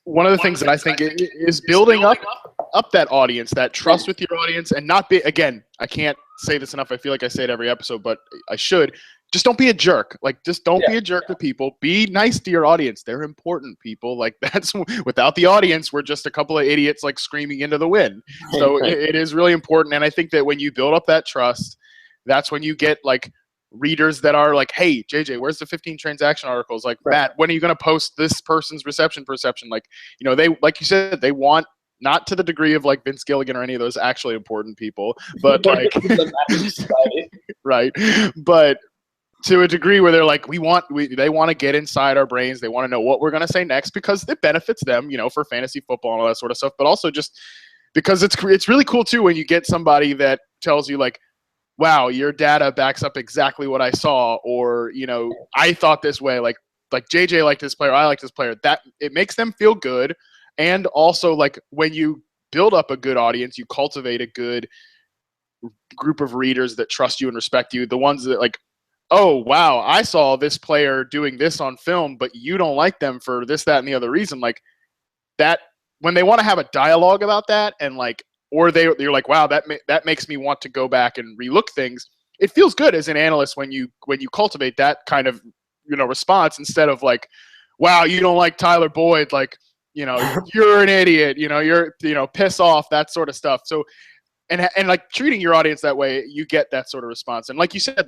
one of the things that I think is building up that audience, that trust with your audience, and not be, again, I can't say this enough. I feel like I say it every episode, but I should. Just don't be a jerk. Like, just don't be a jerk to people. Be nice to your audience. They're important people. Like, that's without the audience, we're just a couple of idiots like screaming into the wind. So it is really important. And I think that when you build up that trust, that's when you get like readers that are like, hey, JJ, where's the 15 transaction articles? Like, Matt, when are you going to post this person's reception perception? Like, you know, they, like you said, they want, not to the degree of like Vince Gilligan or any of those actually important people, but like, right. But to a degree where they're like, they want to get inside our brains. They want to know what we're going to say next because it benefits them, you know, for fantasy football and all that sort of stuff. But also just because it's really cool too when you get somebody that tells you like, wow, your data backs up exactly what I saw, or, you know, I thought this way, like JJ liked this player, I like this player. That it makes them feel good. And also like when you build up a good audience, you cultivate a good group of readers that trust you and respect you. The ones that like, oh, wow, I saw this player doing this on film, but you don't like them for this, that, and the other reason. Like that, when they want to have a dialogue about that, and like, or you're like, wow, that makes me want to go back and relook things. It feels good as an analyst when you cultivate that kind of, you know, response instead of like, wow, you don't like Tyler Boyd, like, you know, you're an idiot, you know, piss off, that sort of stuff. So, and like treating your audience that way, you get that sort of response. And like you said,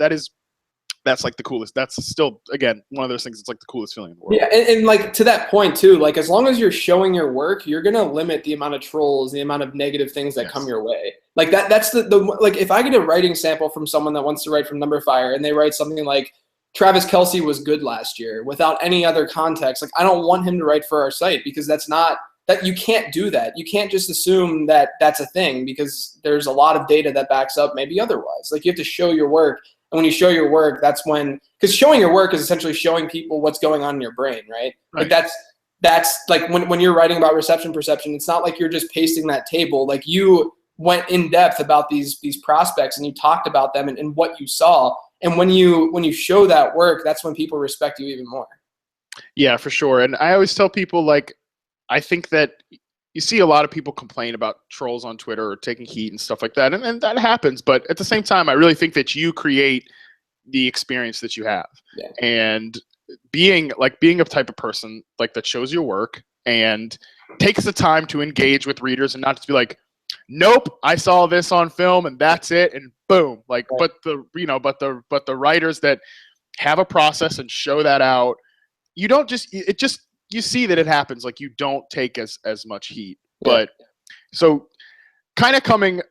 that's like the coolest. That's still, again, one of those things. It's like the coolest feeling in the world. Yeah, and like to that point too, like as long as you're showing your work, you're gonna limit the amount of trolls, the amount of negative things that come your way. Like that's the like if I get a writing sample from someone that wants to write from Number Fire and they write something like Travis Kelce was good last year without any other context, like I don't want him to write for our site, because that's not that you can't do that. You can't just assume that that's a thing, because there's a lot of data that backs up maybe otherwise. Like you have to show your work. And when you show your work, that's when, because showing your work is essentially showing people what's going on in your brain, right? Like that's like when you're writing about reception perception, it's not like you're just pasting that table. Like you went in depth about these prospects and you talked about them and what you saw. And when you show that work, that's when people respect you even more. Yeah, for sure. And I always tell people, like, I think that you see a lot of people complain about trolls on Twitter or taking heat and stuff like that. And that happens. But at the same time, I really think that you create the experience that you have. Yeah. And being a type of person like that shows your work and takes the time to engage with readers and not just be like, nope, I saw this on film and that's it. And boom. Like, but the writers that have a process and show that out, you don't just, you see that it happens. Like you don't take as much heat, but so kind of coming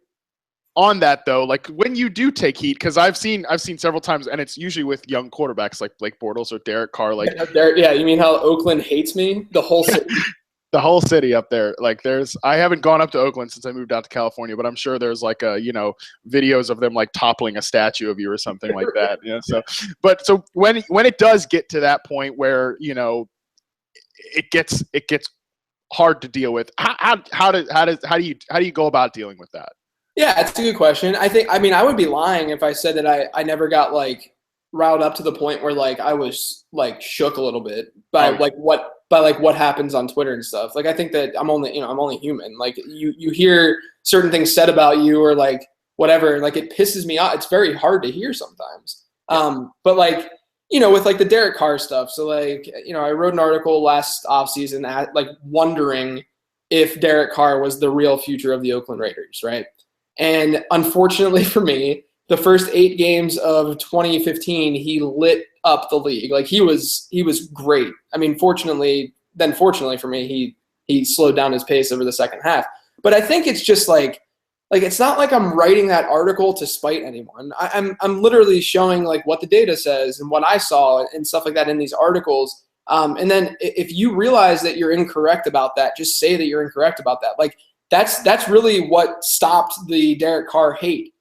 on that though, like when you do take heat, cause I've seen several times, and it's usually with young quarterbacks like Blake Bortles or Derek Carr. Like, yeah. You mean how Oakland hates me? The whole city. The whole city up there. Like I haven't gone up to Oakland since I moved out to California, but I'm sure there's like videos of them like toppling a statue of you or something like that. You know? So when it does get to that point where, you know, it gets hard to deal with. How do you go about dealing with that? Yeah, it's a good question. I mean, I would be lying if I said that I never got like riled up to the point where like I was like shook a little bit by Oh, like what happens on Twitter and stuff. Like I think that I'm only human. Like you hear certain things said about you or like whatever, like it pisses me off. It's very hard to hear sometimes. yeah. But like with like the Derek Carr stuff. So like I wrote an article last offseason at like wondering if Derek Carr was the real future of the Oakland Raiders, right? And unfortunately for me, the first 8 games of 2015, he lit up the league. Like he was great. I mean, fortunately for me, he slowed down his pace over the second half. But I think it's just like it's not like I'm writing that article to spite anyone. I'm literally showing like what the data says and what I saw and stuff like that in these articles. And then if you realize that you're incorrect about that, just say that you're incorrect about that. Like that's really what stopped the Derek Carr hate.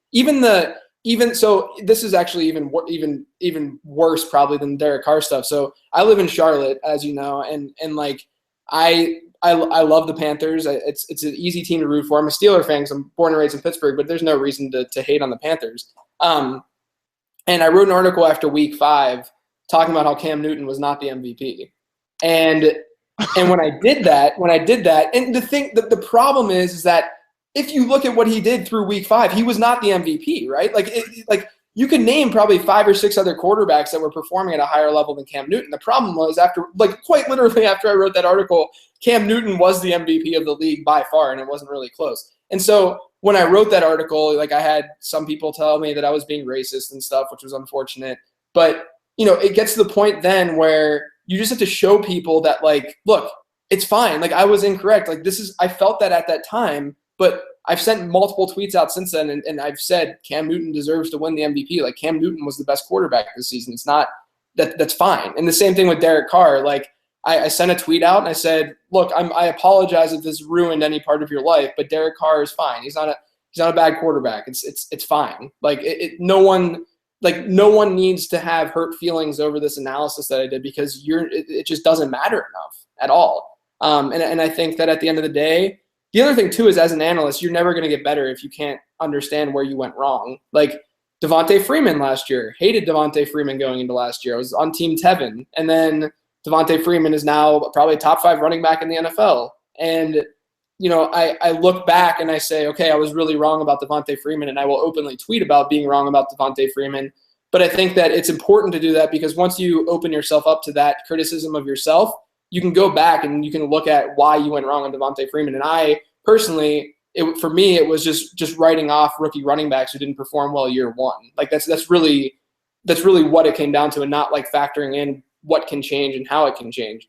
Even so, this is actually even worse probably than Derek Carr stuff. So I live in Charlotte, as you know, and like I love the Panthers. It's an easy team to root for. I'm a Steeler fan because I'm born and raised in Pittsburgh, but there's no reason to hate on the Panthers. And I wrote an article after Week 5 talking about how Cam Newton was not the MVP, and when I did that, and the problem is that if you look at what he did through Week 5, he was not the MVP, right? Like you could name probably 5 or 6 other quarterbacks that were performing at a higher level than Cam Newton. The problem was quite literally after I wrote that article, Cam Newton was the MVP of the league by far, and it wasn't really close. And so when I wrote that article, like I had some people tell me that I was being racist and stuff, which was unfortunate. But it gets to the point then where you just have to show people that like, look, it's fine. Like I was incorrect. Like I felt that at that time, but I've sent multiple tweets out since then, and I've said Cam Newton deserves to win the MVP. Like Cam Newton was the best quarterback this season. It's not that's fine. And the same thing with Derek Carr. Like I sent a tweet out and I said, look, I apologize if this ruined any part of your life, but Derek Carr is fine. He's not a bad quarterback. It's fine. Like no one needs to have hurt feelings over this analysis that I did because it just doesn't matter enough at all. And I think that at the end of the day, the other thing too is as an analyst, you're never going to get better if you can't understand where you went wrong. Like Devontae Freeman last year, hated Devontae Freeman going into last year. I was on Team Tevin, and then Devontae Freeman is now probably a top 5 running back in the NFL. And I look back and I say, okay, I was really wrong about Devontae Freeman, and I will openly tweet about being wrong about Devontae Freeman. But I think that it's important to do that because once you open yourself up to that criticism of yourself, you can go back and you can look at why you went wrong on Devontae Freeman. And I personally, for me, it was just writing off rookie running backs who didn't perform well year 1. Like that's really what it came down to, and not like factoring in what can change and how it can change.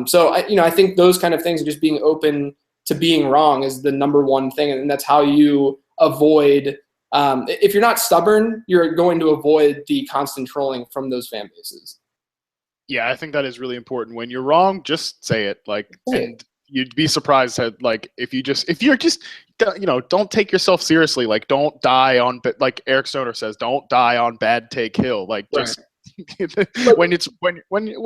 So I think those kind of things, just being open to being wrong, is the number one thing, and that's how you avoid. If you're not stubborn, you're going to avoid the constant trolling from those fan bases. Yeah, I think that is really important. When you're wrong, just say it. And you'd be surprised at if you're just don't take yourself seriously. Like don't die on, like Eric Stoner says, don't die on bad take hill. Like just when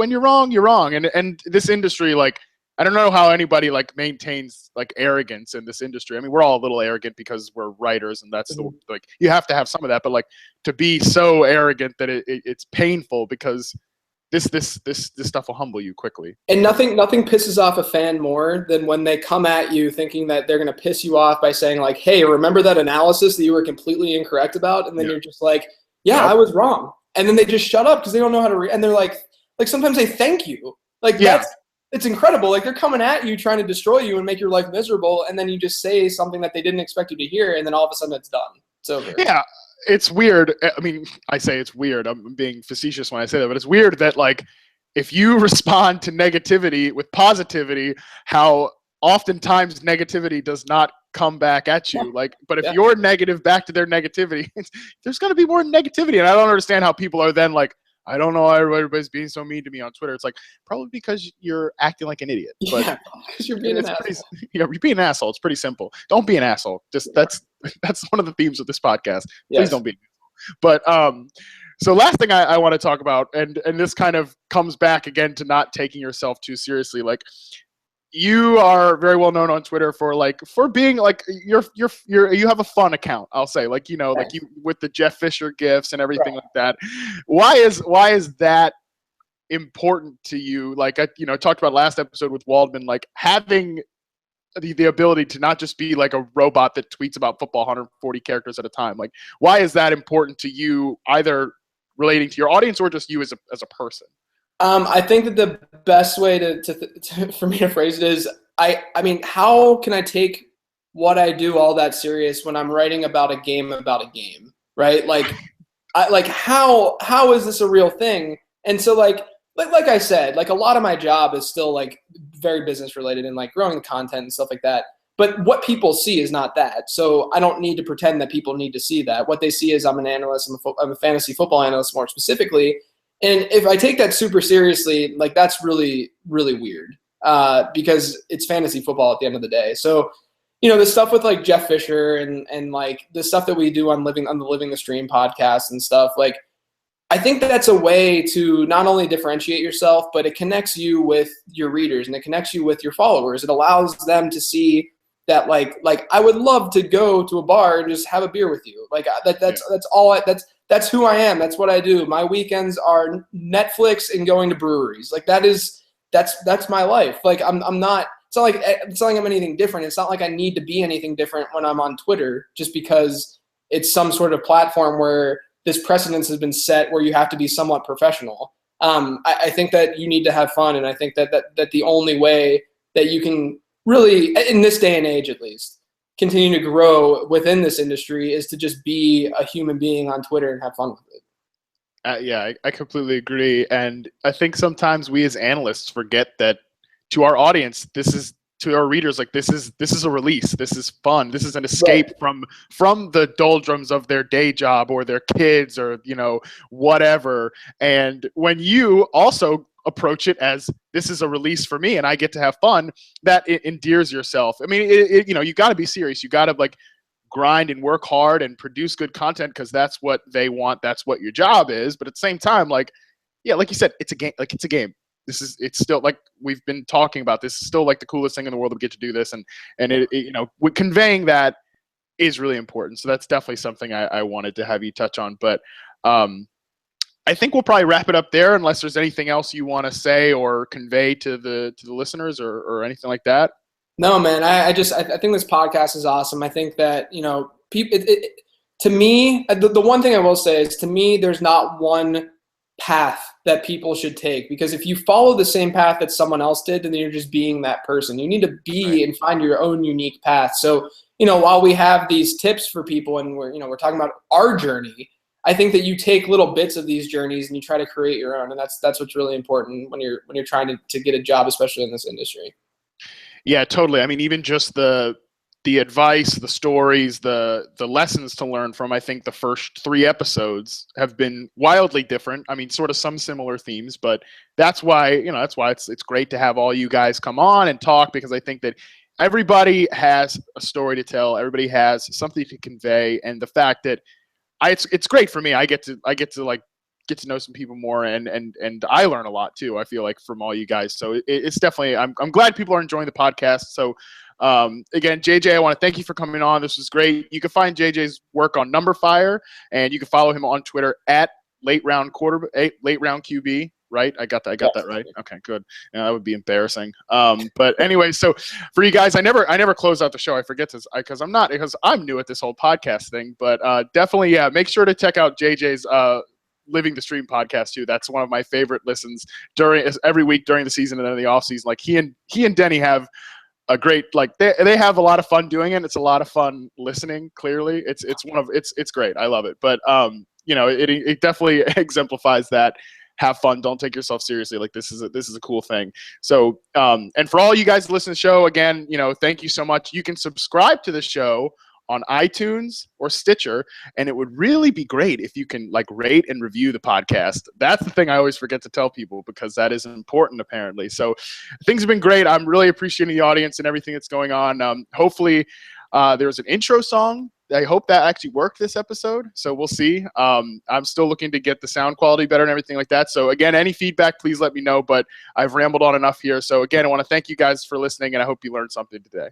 you're wrong, you're wrong. And this industry, like I don't know how anybody like maintains like arrogance in this industry. I mean, we're all a little arrogant because we're writers, and that's like you have to have some of that. But like to be so arrogant that it's painful because this stuff will humble you quickly. And nothing pisses off a fan more than when they come at you thinking that they're going to piss you off by saying like, hey, remember that analysis that you were completely incorrect about? And then you're just like, yeah, I was wrong. And then they just shut up because they don't know how to and they're like sometimes they thank you. Like it's incredible. Like they're coming at you trying to destroy you and make your life miserable, and then you just say something that they didn't expect you to hear, and then all of a sudden it's done. It's over. Yeah. It's weird. I mean, I say it's weird. I'm being facetious when I say that, but it's weird that like if you respond to negativity with positivity, how oftentimes negativity does not come back at you. Like, but if you're negative back to their negativity, there's going to be more negativity. And I don't understand how people are then like, I don't know why everybody's being so mean to me on Twitter. It's like probably because you're acting like an idiot. But because you're being an asshole. You're being an asshole. It's pretty simple. Don't be an asshole. Just that's one of the themes of this podcast. Please don't be an asshole. But so last thing I want to talk about, and this kind of comes back again to not taking yourself too seriously. Like you are very well known on Twitter for being like you have a fun account. I'll say like like you with the Jeff Fisher gifs and everything like that. Why is that important to you? Like I talked about last episode with Waldman, like having the ability to not just be like a robot that tweets about football 140 characters at a time. Like why is that important to you, either relating to your audience or just you as a person? I think that the best way for me to phrase it is, I mean, how can I take what I do all that serious when I'm writing about a game, right? Like, how is this a real thing? And so like I said, like a lot of my job is still like very business related and like growing the content and stuff like that. But what people see is not that. So I don't need to pretend that people need to see that. What they see is I'm an analyst. I'm a fantasy football analyst more specifically. And if I take that super seriously, like that's really, really weird because it's fantasy football at the end of the day. So, the stuff with like Jeff Fisher and like the stuff that we do on the Living the Stream podcast and stuff, like I think that's a way to not only differentiate yourself, but it connects you with your readers and it connects you with your followers. It allows them to see that like I would love to go to a bar and just have a beer with you. Like that's who I am. That's what I do. My weekends are Netflix and going to breweries. Like that's my life. Like I'm not. It's not like I'm anything different. It's not like I need to be anything different when I'm on Twitter, just because it's some sort of platform where this precedence has been set where you have to be somewhat professional. I think that you need to have fun, and I think that the only way that you can really, in this day and age at least, continue to grow within this industry is to just be a human being on Twitter and have fun with it. Yeah, I completely agree. And I think sometimes we as analysts forget that to our audience, to our readers, like this is a release. This is fun. This is an escape from the doldrums of their day job or their kids or, whatever. And when you also approach it as this is a release for me and I get to have fun, that it endears yourself. I mean, you got to be serious. You got to like grind and work hard and produce good content because that's what they want. That's what your job is. But at the same time, like, yeah, like you said, it's a game. Like it's a game. It's still like we've been talking about. This is still like the coolest thing in the world to get to do this, and conveying that is really important. So that's definitely something I wanted to have you touch on. But I think we'll probably wrap it up there, unless there's anything else you want to say or convey to the listeners or anything like that. No, man. I think this podcast is awesome. I think that people. To me, the one thing I will say is, to me, there's not one path that people should take, because if you follow the same path that someone else did, then you're just being that person. You need to be and find your own unique path. So, while we have these tips for people and we're talking about our journey, I think that you take little bits of these journeys and you try to create your own. And that's what's really important when you're trying to get a job, especially in this industry. Yeah, totally. I mean, even just the advice, the stories, the lessons to learn from, I think the first 3 episodes have been wildly different. I mean, sort of some similar themes, but that's why it's great to have all you guys come on and talk, because I think that everybody has a story to tell. Everybody has something to convey. And the fact that it's great for me. I get to like get to know some people more, and I learn a lot too. I feel like from all you guys. So it's definitely, I'm glad people are enjoying the podcast. So again, JJ, I want to thank you for coming on. This was great. You can find JJ's work on Number Fire, and you can follow him on Twitter at late round QB. Right? I got that right. Okay, good. Yeah, that would be embarrassing. But anyway, so for you guys, I never close out the show. I forget this because I'm new at this whole podcast thing. But definitely, yeah, make sure to check out JJ's Living the Stream podcast too. That's one of my favorite listens every week during the season and then in the off season. Like he and Denny have a great, like they have a lot of fun doing it. It's a lot of fun listening. Clearly, it's great. I love it. But it definitely exemplifies that. Have fun. Don't take yourself seriously. Like this is a cool thing. So, and for all you guys that listen to the show, again, thank you so much. You can subscribe to the show on iTunes or Stitcher, and it would really be great if you can like rate and review the podcast. That's the thing I always forget to tell people, because that is important apparently. So things have been great. I'm really appreciating the audience and everything that's going on. Hopefully there's an intro song I hope that actually worked this episode. So we'll see. I'm still looking to get the sound quality better and everything like that. So again, any feedback, please let me know. But I've rambled on enough here. So again, I want to thank you guys for listening, and I hope you learned something today.